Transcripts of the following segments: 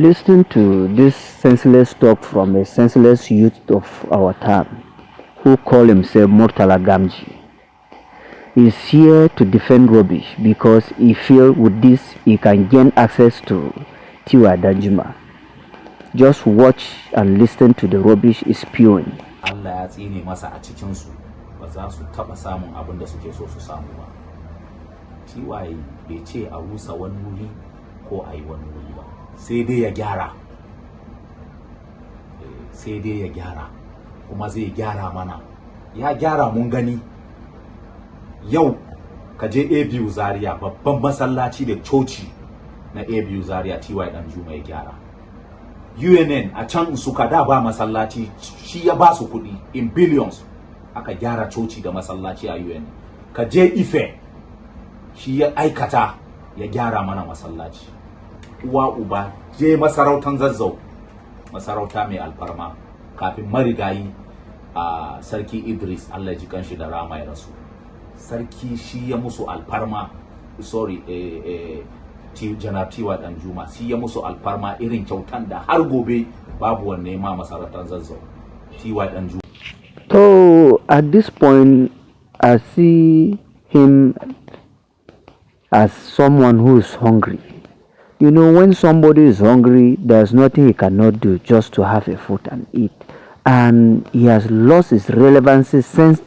listened to this senseless talk from a senseless youth of our time who call himself Murtala Gamji. He is here to defend rubbish because he feels with this he can gain access to Tiwa Danjuma. Just watch and listen to the rubbish is spewing. Allah ya tsine masa a cikinsu ba za su taɓa samun abin da suke so su samu ba. Tiwaye bai ce a rusa wani wuri ko a yi wani wuri ba, sai dai ya gyara. Sai dai ya gyara, kuma zai gyara mana. Ya gyara mun gani. Yau ka je ABU Zaria, babban masallaci da coci na ABU Zaria Tiwaye Danjuma ya gyara. UNN a can suka da ba masallaci, shi ya ba su kuɗi in billions aka gyara coci da masallaci a UN. Ka je Ife, shi ya aikata ya gyara mana masallaci. Uwa uba je masarautan Zazzau, masarauta mai alfarma kafin marigayi a sarki Idris Allah ji kanshi da rama ya rasu. Sarki shi ya musu alfarma, Janar Tiwa Danjuma shi ya musu alfarma irin kyautan da har gobe babu wanne ma masarautar Zazzau. Tiwa Danjuma. So at this point, I see him as someone who is hungry. You know, when somebody is hungry, there's nothing he cannot do just to have a food and eat. And he has lost his relevancy since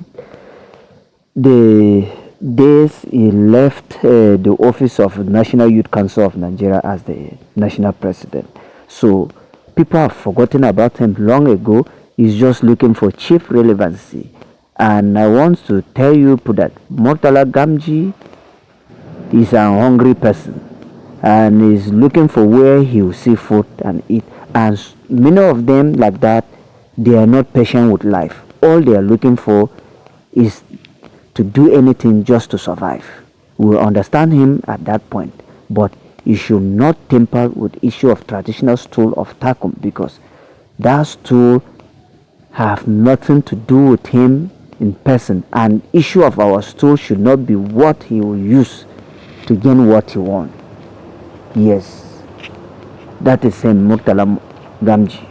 the days he left the office of National Youth Council of Nigeria as the national president. So people have forgotten about him long ago. He's just looking for cheap relevancy. And I want to tell you that Murtala Gamji is a hungry person and is looking for where he will see food and eat. And many of them like that, they are not patient with life. All they are looking for is to do anything just to survive. We will understand him at that point, but you should not tamper with issue of traditional stool of Takum, because that stool have nothing to do with him in person, and issue of our stool should not be what he will use to gain what he wants. Yes, that is him, Murtala Gamji.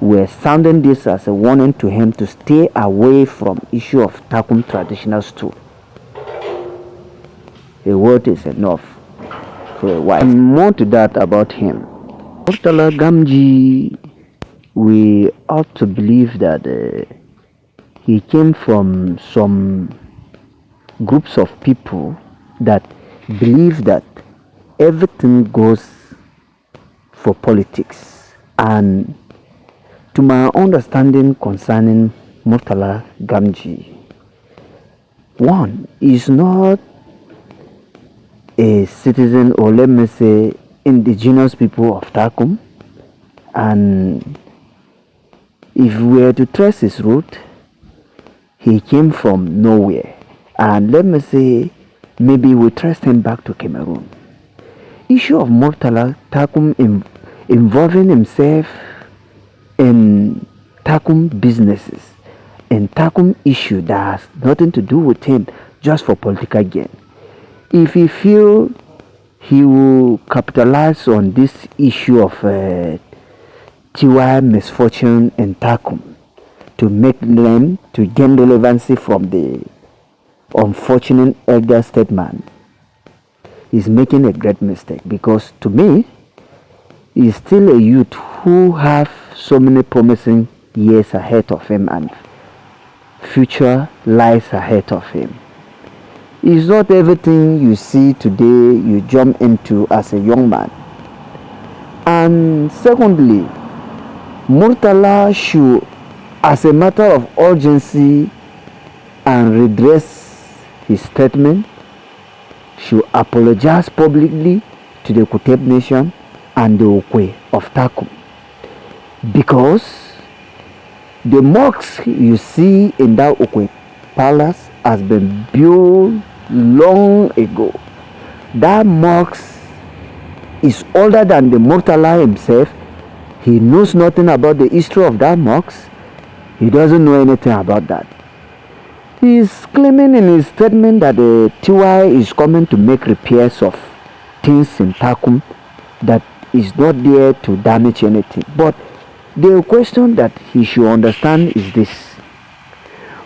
We're sounding this as a warning to him to stay away from issue of Takum traditional stool. A word is enough for a while. And more to that about him. Murtala Gamji, we ought to believe that he came from some groups of people that believe that everything goes for politics. And to my understanding concerning Murtala Gamji, one is not a citizen, or let me say indigenous people of Takum, and if we were to trace his root, he came from nowhere, and let me say maybe we traced him back to Cameroon. Issue of Murtala Takum involving himself in Takum businesses and Takum issue that has nothing to do with him, just for political gain. If he feel he will capitalize on this issue of Tiwa misfortune in Takum to make them to gain relevancy from the unfortunate elder statesman, he's making a great mistake, because to me he's still a youth who have so many promising years ahead of him and future lies ahead of him. It's not everything you see today you jump into as a young man. And secondly, Murtala should, as a matter of urgency and redress his statement, should apologize publicly to the Kuteb nation and the Ukwe of Takum, because the mosque you see in that Ukwe palace has been built long ago. That mosque is older than the Murtala himself. He knows nothing about the history of that mosque. He doesn't know anything about that. He is claiming in his statement that the TY is coming to make repairs of things in Takum that is not there to damage anything. But the question that he should understand is this: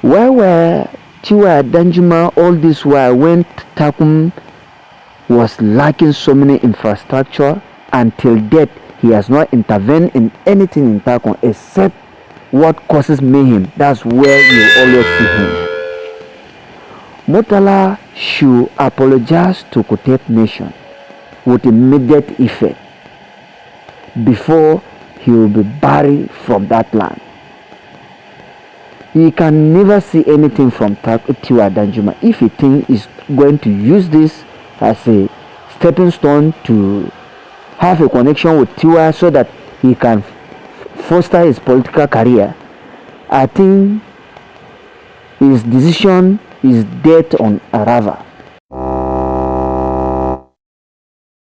where were Tiwa Danjuma all this while when Takum was lacking so many infrastructure? Until death, he has not intervened in anything in Takum except what causes mayhem. That's where you always see him. Murtala should apologize to Kutep Nation with immediate effect before he will be buried from that land. He can never see anything from Tiwa Danjuma if he thinks he's going to use this as a stepping stone to have a connection with Tiwa so that he can foster his political career. I think his decision is dead on arrival.